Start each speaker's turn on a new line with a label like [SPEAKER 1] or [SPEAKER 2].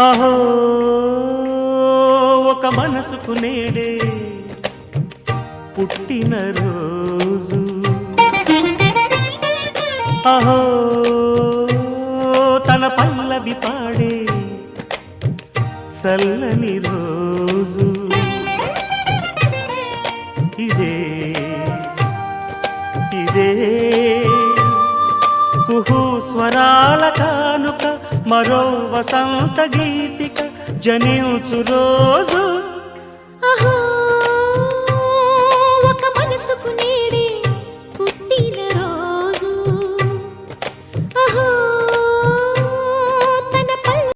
[SPEAKER 1] అహో ఒక మనసుకు నేడే పుట్టిన రోజు, అహో తన పల్లవి పాడే చల్లని రోజు. ఇదే ఇదే కుహు స్వరాల కానుక, మరో వసంత గీతిక జనించు రోజు.
[SPEAKER 2] అహో ఒక మనసుకు